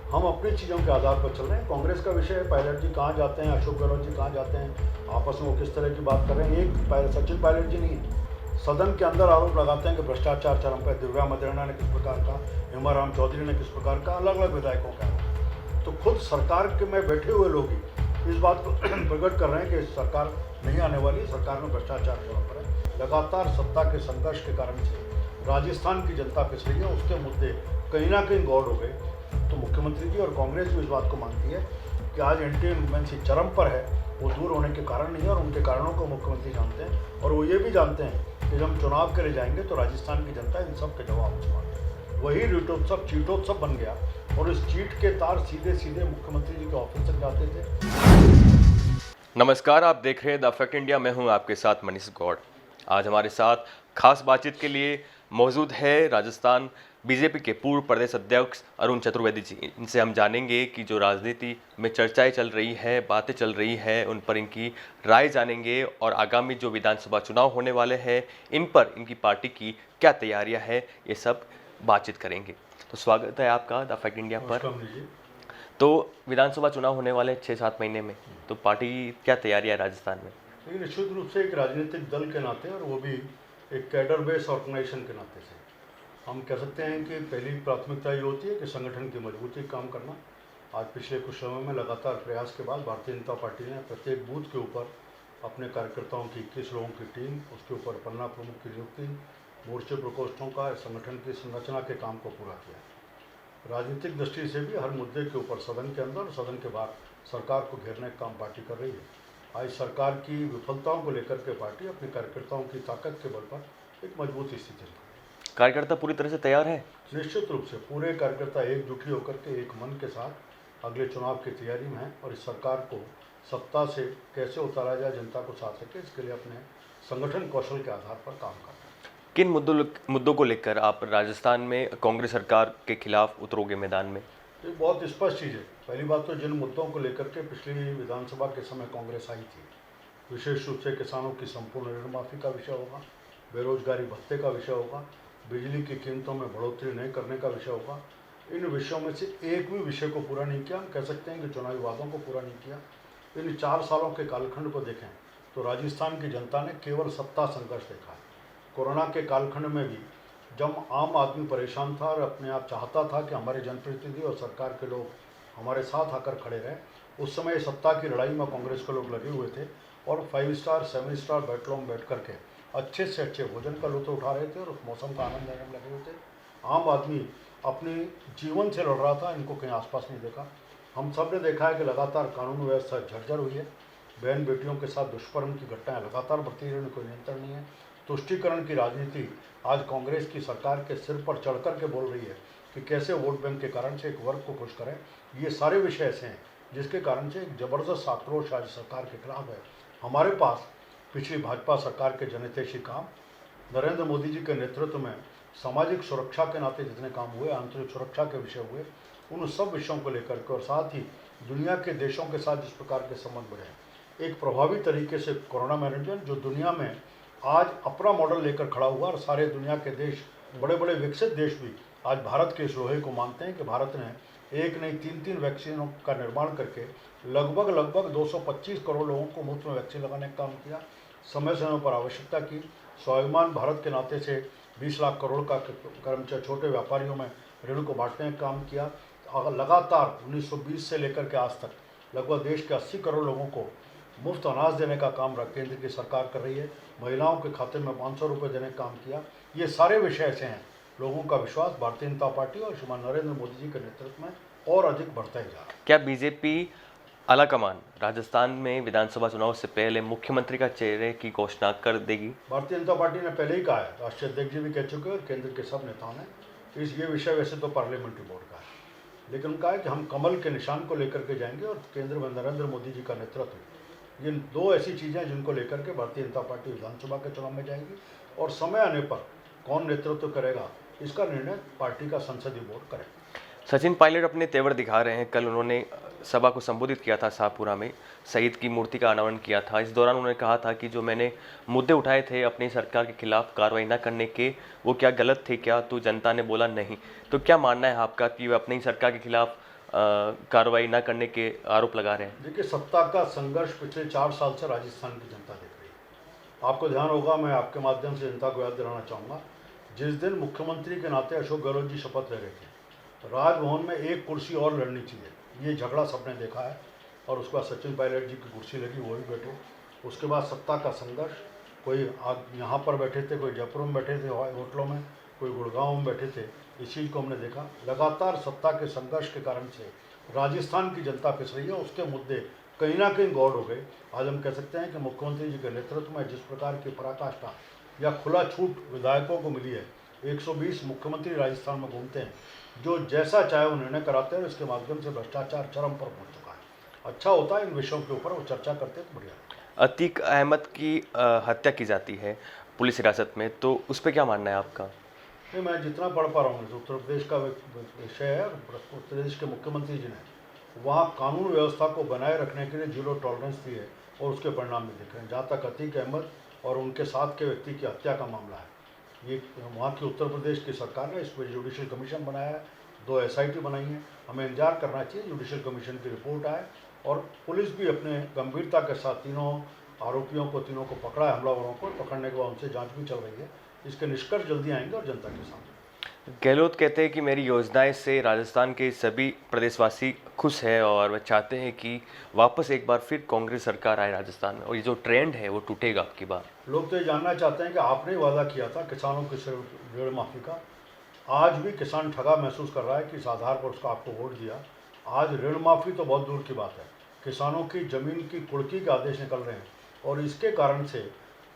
हम अपनी चीज़ों के आधार पर चल रहे हैं। कांग्रेस का विषय है पायलट जी कहाँ जाते हैं, अशोक गहलोत जी कहाँ जाते हैं, आपस में वो किस तरह की बात कर रहे हैं। एक सचिन पायलट जी नहीं है, सदन के अंदर आरोप लगाते हैं कि भ्रष्टाचार चरम पर। दिव्या मदेरणा ने किस प्रकार का, हेमाराम चौधरी ने किस प्रकार का, अलग अलग विधायकों का। तो खुद सरकार के में बैठे हुए लोग ही इस बात को प्रकट कर रहे हैं कि सरकार नहीं आने वाली, सरकार में भ्रष्टाचार चरम पर है। लगातार सत्ता के संघर्ष के कारण से राजस्थान की जनता पिस रही है, उसके मुद्दे कहीं ना कहीं गौड़ हो गए। तो मुख्यमंत्री जी और कांग्रेस भी इस बात को मानती है कि आज एंटी इनकम्बेंसी चरम पर है, वो दूर होने के कारण नहीं है, और उनके कारणों को मुख्यमंत्री जानते हैं। और वो ये भी जानते हैं कि जब हम चुनाव के लिए जाएंगे तो राजस्थान की जनता इन सब के जवाब मांगे। वही रीटोत्सव चीटोत्सव बन गया, और इस चीट के तार सीधे सीधे मुख्यमंत्री जी के ऑफिस तक जाते थे। नमस्कार, आप देख रहे हैं द फैक्ट इंडिया। मैं हूं आपके साथ मनीष गौड़। आज हमारे साथ खास बातचीत के लिए मौजूद है राजस्थान बीजेपी के पूर्व प्रदेश अध्यक्ष अरुण चतुर्वेदी जी। इनसे हम जानेंगे कि जो राजनीति में चर्चाएं चल रही है, बातें चल रही है, उन पर इनकी राय जानेंगे, और आगामी जो विधानसभा चुनाव होने वाले हैं इन पर इनकी पार्टी की क्या तैयारियां हैं, ये सब बातचीत करेंगे। तो स्वागत है आपका द फैक्ट इंडिया पर। तो विधानसभा चुनाव होने वाले 6-7 महीने में, तो पार्टी क्या तैयारी है राजस्थान में? लेकिन निश्चित रूप से एक राजनीतिक दल के नाते, और वो भी एक कैडर बेस ऑर्गेनाइजेशन के नाते से हम कह सकते हैं कि पहली प्राथमिकता ये होती है कि संगठन की मजबूती काम करना। आज पिछले कुछ समय में लगातार प्रयास के बाद भारतीय जनता पार्टी ने प्रत्येक बूथ के ऊपर अपने कार्यकर्ताओं की 21 लोगों की टीम, उसके ऊपर पन्ना प्रमुख की नियुक्ति, मोर्चे प्रकोष्ठों का, संगठन की संरचना के काम को पूरा किया। राजनीतिक दृष्टि से भी हर मुद्दे के ऊपर सदन के अंदर और सदन के बाहर सरकार को घेरने का काम पार्टी कर रही है। आज सरकार की विफलताओं को लेकर के पार्टी अपने कार्यकर्ताओं की ताकत के बल पर एक मजबूत स्थिति में। कार्यकर्ता पूरी तरह से तैयार है? निश्चित रूप से पूरे कार्यकर्ता एकजुटी होकर के एक मन के साथ अगले चुनाव की तैयारी में हैं, और इस सरकार को सत्ता से कैसे उतारा जाए, जनता को साथ सके, इसके लिए अपने संगठन कौशल के आधार पर काम कर रहे हैं। किन मुद्दों को लेकर आप राजस्थान में कांग्रेस सरकार के खिलाफ उतरोगे मैदान में? तो बहुत स्पष्ट चीज़ है। पहली बात तो जिन मुद्दों को लेकर के पिछली विधानसभा के समय कांग्रेस आई थी, विशेष रूप से किसानों की संपूर्ण ऋण माफ़ी का विषय होगा, बेरोजगारी भत्ते का विषय होगा, बिजली की कीमतों में बढ़ोतरी नहीं करने का विषय होगा। इन विषयों में से एक भी विषय को पूरा नहीं किया। हम कह सकते हैं कि चुनावी वादों को पूरा नहीं किया। इन 4 सालों के कालखंड को देखें तो राजस्थान की जनता ने केवल सत्ता संघर्ष देखा है। कोरोना के कालखंड में भी जब आम आदमी परेशान था और अपने आप चाहता था कि हमारे जनप्रतिनिधि और सरकार के लोग हमारे साथ आकर खड़े रहें, उस समय सत्ता की लड़ाई में कांग्रेस के लोग लगे हुए थे, और 5 स्टार 7 स्टार होटलों में बैठ करके अच्छे से अच्छे भोजन का लुत्फ उठा रहे थे और उस मौसम का आनंद लेने में लगे हुए थे। आम आदमी अपने जीवन से लड़ रहा था, इनको कहीं आसपास नहीं देखा। हम सब ने देखा है कि लगातार कानून व्यवस्था झरझर हुई है, बहन बेटियों के साथ दुष्कर्म की घटनाएं लगातार बढ़ती रही, उनको नियंत्रण नहीं है। तुष्टीकरण की राजनीति आज कांग्रेस की सरकार के सिर पर चढ़ कर के बोल रही है कि कैसे वोट बैंक के कारण से एक वर्ग को खुश करें। ये सारे विषय ऐसे हैं जिसके कारण से एक ज़बरदस्त आक्रोश आज सरकार के खिलाफ है। हमारे पास पिछली भाजपा सरकार के जनहितैषी काम, नरेंद्र मोदी जी के नेतृत्व में सामाजिक सुरक्षा के नाते जितने काम हुए, आंतरिक सुरक्षा के विषय हुए, उन सब विषयों को लेकर के, और साथ ही दुनिया के देशों के साथ जिस प्रकार के संबंध बढ़े, एक प्रभावी तरीके से कोरोना मैनेजमेंट जो दुनिया में आज अपना मॉडल लेकर खड़ा हुआ, और सारे दुनिया के देश, बड़े बड़े विकसित देश भी आज भारत के इस लोहे को मानते हैं कि भारत ने एक नहीं 3-3 वैक्सीनों का निर्माण करके लगभग 225 करोड़ लोगों को मुफ्त में वैक्सीन लगाने का काम किया। समय समय पर आवश्यकता की स्वाभिमान भारत के नाते से 20 लाख करोड़ का कर्मचारी छोटे व्यापारियों में ऋण को बांटने का काम किया। लगातार 1920 से लेकर के आज तक लगभग देश के 80 करोड़ लोगों को मुफ्त अनाज देने का काम केंद्र की सरकार कर रही है। महिलाओं के खाते में 500 रुपये देने का काम किया। ये सारे विषय ऐसे हैं, लोगों का विश्वास भारतीय जनता पार्टी और श्रीमान नरेंद्र मोदी जी के नेतृत्व में और अधिक बढ़ता ही जा रहा है। क्या बीजेपी आलाकमान राजस्थान में विधानसभा चुनाव से पहले मुख्यमंत्री का चेहरे की घोषणा कर देगी? भारतीय जनता पार्टी ने पहले ही कहा है, राष्ट्रीय अध्यक्ष जी भी कह चुके हैं और केंद्र के सब नेताओं ने। ये विषय वैसे तो पार्लियामेंट्री बोर्ड का है, लेकिन उनका है कि हम कमल के निशान को लेकर के जाएंगे, और केंद्र में नरेंद्र मोदी जी का नेतृत्व, ये 2 ऐसी चीज़ें हैं जिनको लेकर के भारतीय जनता पार्टी विधानसभा के चुनाव में जाएगी, और समय आने पर कौन नेतृत्व करेगा इसका निर्णय पार्टी का संसदीय बोर्ड करेगा। सचिन पायलट अपने तेवर दिखा रहे हैं। कल उन्होंने सभा को संबोधित किया था शाहपुरा में, शहीद की मूर्ति का अनावरण किया था। इस दौरान उन्होंने कहा था कि जो मैंने मुद्दे उठाए थे अपनी सरकार के खिलाफ कार्रवाई न करने के, वो क्या गलत थे क्या? तो जनता ने बोला नहीं। तो क्या मानना है आपका कि वे अपनी सरकार के खिलाफ कार्रवाई ना करने के आरोप लगा रहे हैं? देखिए, सत्ता का संघर्ष पिछले 4 साल से राजस्थान की जनता देख रही है। आपको ध्यान होगा, मैं आपके माध्यम से जनता को याद दिलाना चाहूँगा, जिस दिन मुख्यमंत्री के नाते अशोक गहलोत जी शपथ ले रहे थे, राजभवन में एक कुर्सी और लड़नी चाहिए, ये झगड़ा सबने देखा है। और उसके बाद सचिन पायलट जी की कुर्सी लगी, वो भी बैठे। उसके बाद सत्ता का संघर्ष, कोई यहाँ पर बैठे थे, कोई जयपुर में बैठे थे होटलों में, कोई गुड़गांव में बैठे थे। इस चीज़ को हमने देखा। लगातार सत्ता के संघर्ष के कारण से राजस्थान की जनता पिस रही है। उसके मुद्दे कहीं ना कहीं गौड़ हो गए। आज हम कह सकते हैं कि मुख्यमंत्री जी के नेतृत्व में जिस प्रकार की पराकाष्ठा या खुला छूट विधायकों को मिली है, 120 मुख्यमंत्री राजस्थान में घूमते हैं, जो जैसा चाहे वो निर्णय कराते हैं। इसके माध्यम से भ्रष्टाचार चरम पर पहुंच चुका है। अच्छा होता है इन विषयों के ऊपर वो चर्चा करते तो बढ़िया। अतीक अहमद की हत्या की जाती है पुलिस हिरासत में, तो उस पर क्या मानना है आपका? नहीं, मैं जितना पढ़ पा रहा हूँ, उत्तर प्रदेश का विषय है। उत्तर प्रदेश के मुख्यमंत्री जी ने वहाँ कानून व्यवस्था को बनाए रखने के लिए जीरो टॉलरेंस दी है और उसके परिणाम भी दिख रहे हैं। जहाँ तक अतीक अहमद और उनके साथ के व्यक्ति की हत्या का मामला है, ये वहाँ की उत्तर प्रदेश की सरकार ने इस पर जुडिशल कमीशन बनाया है, 2 SIT बनाई हैं। हमें इंतजार करना चाहिए जुडिशल कमीशन की रिपोर्ट आए और पुलिस भी अपने गंभीरता के साथ तीनों आरोपियों को, तीनों को पकड़ा है, हमलावरों को पकड़ने के बाद उनसे जांच भी चल रही है। इसके निष्कर्ष जल्दी आएंगे और जनता के सामने। गहलोत कहते हैं कि मेरी योजनाएं से राजस्थान के सभी प्रदेशवासी खुश हैं और वे चाहते हैं कि वापस एक बार फिर कांग्रेस सरकार आए राजस्थान में, और ये जो ट्रेंड है वो टूटेगा अब की बार। लोग तो ये जानना चाहते हैं कि आपने वादा किया था किसानों की सिर्फ ऋण माफ़ी का। आज भी किसान ठगा महसूस कर रहा है कि इस आधार पर उसका आपको वोट दिया। आज ऋण माफ़ी तो बहुत दूर की बात है, किसानों की ज़मीन की कुर्की के आदेश निकल रहे हैं और इसके कारण से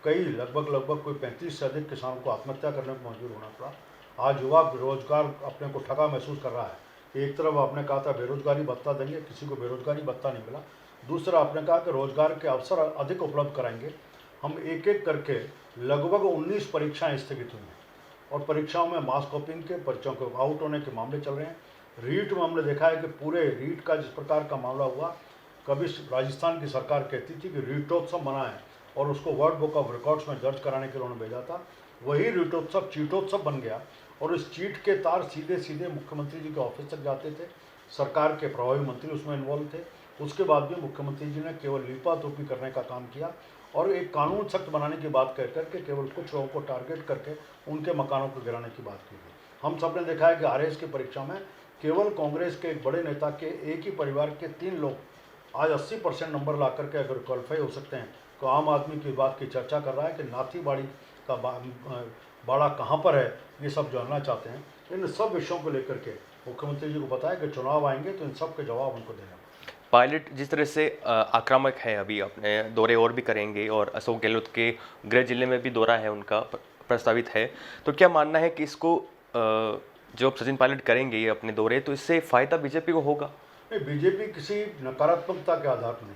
कई लगभग कोई 35 से अधिक किसानों को आत्महत्या करने को मजबूर होना पड़ा। आज युवा बेरोजगार अपने को ठगा महसूस कर रहा है। एक तरफ आपने कहा था बेरोजगारी भत्ता देंगे, किसी को बेरोजगारी भत्ता नहीं मिला। दूसरा आपने कहा कि रोजगार के अवसर अधिक उपलब्ध कराएंगे। हम एक एक करके लगभग 19 परीक्षाएं स्थगित हुई हैं और परीक्षाओं में मास कॉपिंग के, पर्चों के आउट होने के मामले चल रहे हैं। रीट में हमने देखा है कि पूरे रीट का जिस प्रकार का मामला हुआ, कभी राजस्थान की सरकार कहती थी कि रीटोत्सव मना है और उसको वर्ल्ड बुक ऑफ रिकॉर्ड्स में दर्ज कराने के लिए उन्होंने भेजा था। वही रीटोत्सव चीटोत्सव बन गया और इस चीट के तार सीधे सीधे मुख्यमंत्री जी के ऑफिस तक जाते थे। सरकार के प्रभारी मंत्री उसमें इन्वॉल्व थे। उसके बाद भी मुख्यमंत्री जी ने केवल लीपातोपी करने का काम किया और एक कानून सख्त बनाने की बात कह करके केवल कुछ लोगों को टारगेट करके उनके मकानों को गिराने की बात की गई। हम सब ने देखा है कि RS की परीक्षा में केवल कांग्रेस के एक बड़े नेता के एक ही परिवार के 3 लोग आज 80% नंबर ला करके अगर क्वालिफाई हो सकते हैं, तो आम आदमी की बात की चर्चा कर रहा है कि नाथीबाड़ी का बाड़ा कहाँ पर है, ये सब जानना चाहते हैं। इन सब विषयों को लेकर के मुख्यमंत्री जी को पता है कि चुनाव आएंगे तो इन सब के जवाब उनको देना। पायलट जिस तरह से आक्रामक है, अभी अपने दौरे और भी करेंगे और अशोक गहलोत के गृह जिले में भी दौरा है उनका प्रस्तावित है, तो क्या मानना है कि इसको जो सचिन पायलट करेंगे ये अपने दौरे, तो इससे फ़ायदा बीजेपी को होगा? नहीं, बीजेपी किसी नकारात्मकता के आधार पर नहीं,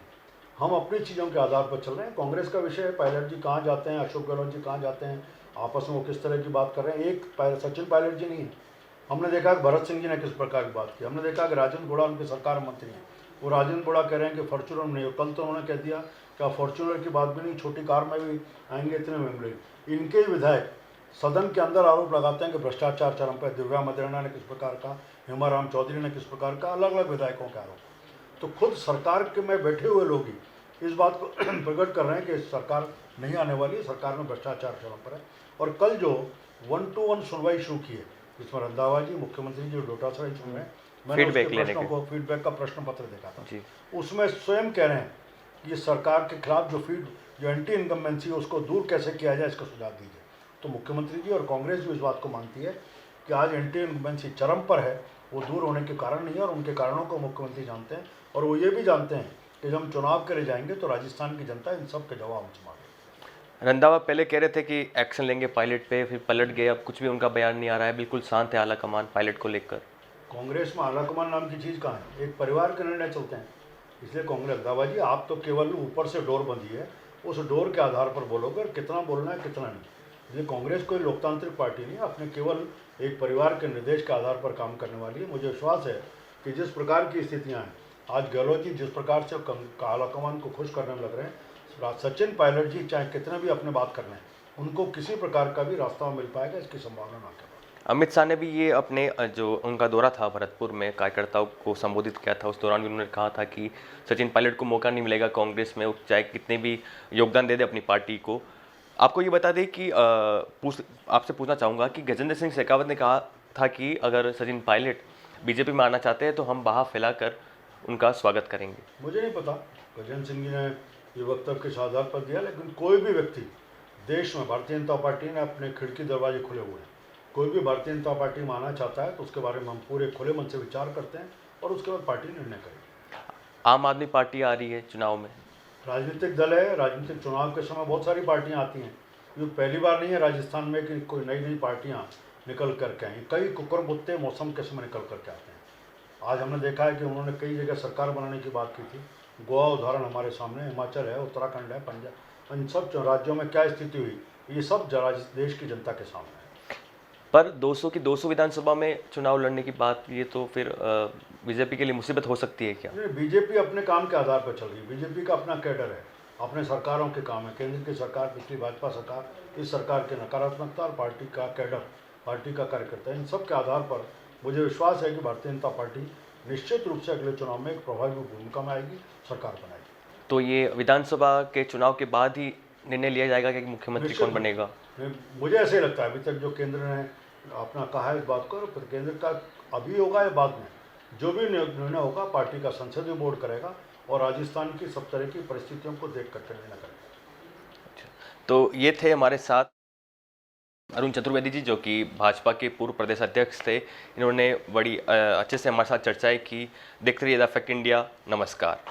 हम अपनी चीज़ों के आधार पर चल रहे हैं। कांग्रेस का विषय है पायलट जी कहाँ जाते हैं, अशोक गहलोत जी कहाँ जाते हैं, आपस में वो किस तरह की बात कर रहे हैं। एक सचिन पायलट जी नहीं है। हमने देखा कि भरत सिंह जी ने किस प्रकार की बात की। हमने देखा कि राजेंद्र बोड़ा उनके सरकार मंत्री हैं, वो राजेंद्र बोड़ा कह रहे हैं कि फॉर्चूनर नहीं हो। कल तो उन्होंने कह दिया कि फॉर्चूनर की बात भी नहीं, छोटी कार में भी आएंगे, इतने में मिलेगी। इनके ही विधायक सदन के अंदर आरोप लगाते हैं कि भ्रष्टाचार चरम पर। दिव्या मदेरणा ने किस प्रकार का, हेमाराम चौधरी ने किस प्रकार का, अलग अलग विधायकों के आरोप। तो खुद सरकार के में बैठे हुए लोग ही इस बात को प्रकट कर रहे हैं कि सरकार नहीं आने वाली है, सरकार में भ्रष्टाचार चरम पर है। और कल जो 1-to-1 सुनवाई शुरू की है, जिसमें रंधावा जी, मुख्यमंत्री जी डोटासरा सुन रहे हैं, मैंने उसके प्रश्नों को, फीडबैक का प्रश्न पत्र देखा था। उसमें स्वयं कह रहे हैं कि ये सरकार के खिलाफ जो एंटी इनकम्बेंसी है उसको दूर कैसे किया जाए, इसका सुझाव दीजिए। तो मुख्यमंत्री जी और कांग्रेस भी इस बात को मानती है कि आज एंटी इनकम्बेंसी चरम पर है, वो दूर होने के कारण नहीं है और उनके कारणों को मुख्यमंत्री जानते हैं। और वो ये भी जानते हैं कि जब हम चुनाव के लिए जाएंगे तो राजस्थान की जनता इन सब के जवाब हमसे मांगेगी। रंधावा पहले कह रहे थे कि एक्शन लेंगे पायलट पे, फिर पलट गए, अब कुछ भी उनका बयान नहीं आ रहा है, बिल्कुल शांत है आला कमान पायलट को लेकर। कांग्रेस में आला कमान नाम की चीज़ कहाँ है? एक परिवार के निर्णय चलते हैं। इसलिए कांग्रेस, रंधावा जी आप तो केवल ऊपर से डोर बंधी है, उस डोर के आधार पर बोलोगे और कितना बोलना है कितना नहीं। इसलिए कांग्रेस कोई लोकतांत्रिक पार्टी नहीं है, अपने केवल एक परिवार के निर्देश के आधार पर काम करने वाली है। मुझे विश्वास है कि जिस प्रकार की स्थितियाँ हैं, आज गहलोत जी जिस प्रकार से आला कमान को खुश करने में लग रहे हैं, सचिन पायलट जी चाहे कितने भी अपने बात कर रहे हैं, उनको किसी प्रकार का भी रास्ता मिल पाएगा, इसकी संभावना ना करें। अमित शाह ने भी ये अपने जो उनका दौरा था भरतपुर में कार्यकर्ताओं को संबोधित किया था, उस दौरान भी उन्होंने कहा था कि सचिन पायलट को मौका नहीं मिलेगा कांग्रेस में, वो चाहे कितने भी योगदान दे दे अपनी पार्टी को। आपको ये बता दें कि आपसे पूछना चाहूँगा कि गजेंद्र सिंह शेखावत ने कहा था कि अगर सचिन पायलट बीजेपी में आना चाहते हैं तो हम बाहा फैलाकर उनका स्वागत करेंगे। मुझे नहीं पता गजेंद्र सिंह जी ने ये वक्तव्य किस आधार पर दिया, लेकिन कोई भी व्यक्ति देश में, भारतीय जनता पार्टी ने अपने खिड़की दरवाजे खुले हुए हैं। कोई भी भारतीय जनता पार्टी में आना चाहता है तो उसके बारे में हम पूरे खुले मन से विचार करते हैं और उसके बाद पार्टी निर्णय करेगी। आम आदमी पार्टी आ रही है चुनाव में, राजनीतिक दल है, राजनीतिक चुनाव के समय बहुत सारी पार्टियां आती हैं। ये पहली बार नहीं है राजस्थान में कि कोई नई नई पार्टियां निकल करके आई। कई कुकुरमुत्ते मौसम के समय निकल करके आते हैं। आज हमने देखा है कि उन्होंने कई जगह सरकार बनाने की बात की थी। गोवा उदाहरण हमारे सामने, हिमाचल है, उत्तराखंड है, पंजाब, इन सब राज्यों में क्या स्थिति हुई, ये सब देश की जनता के सामने है। पर 200 की 200 विधानसभा में चुनाव लड़ने की बात, ये तो फिर बीजेपी के लिए मुसीबत हो सकती है क्या? नहीं, बीजेपी अपने काम के आधार पर चल रही है। बीजेपी का अपना कैडर है, अपने सरकारों के काम है। केंद्र की सरकार, पिछली भाजपा सरकार, इस सरकार की नकारात्मकता और पार्टी का कैडर, पार्टी का कार्यकर्ता, इन सब के आधार पर मुझे विश्वास है कि भारतीय जनता पार्टी निश्चित रूप से अगले चुनाव में एक प्रभावी भूमिका में आएगी, सरकार बनाएगी। तो ये विधानसभा के चुनाव के बाद ही निर्णय लिया जाएगा कि मुख्यमंत्री कौन बनेगा? मुझे ऐसे ही लगता है। अभी तक जो केंद्र ने अपना कहा है इस बात को, फिर केंद्र का अभी होगा या बाद में, जो भी निर्णय होगा पार्टी का संसदीय बोर्ड करेगा और राजस्थान की सब तरह की परिस्थितियों को देख करके निर्णय करेगा। अच्छा, तो ये थे हमारे साथ अरुण चतुर्वेदी जी, जो कि भाजपा के पूर्व प्रदेश अध्यक्ष थे। इन्होंने बड़ी अच्छे से हमारे साथ चर्चाएं की। देखते रहिए द फैक्ट इंडिया। नमस्कार।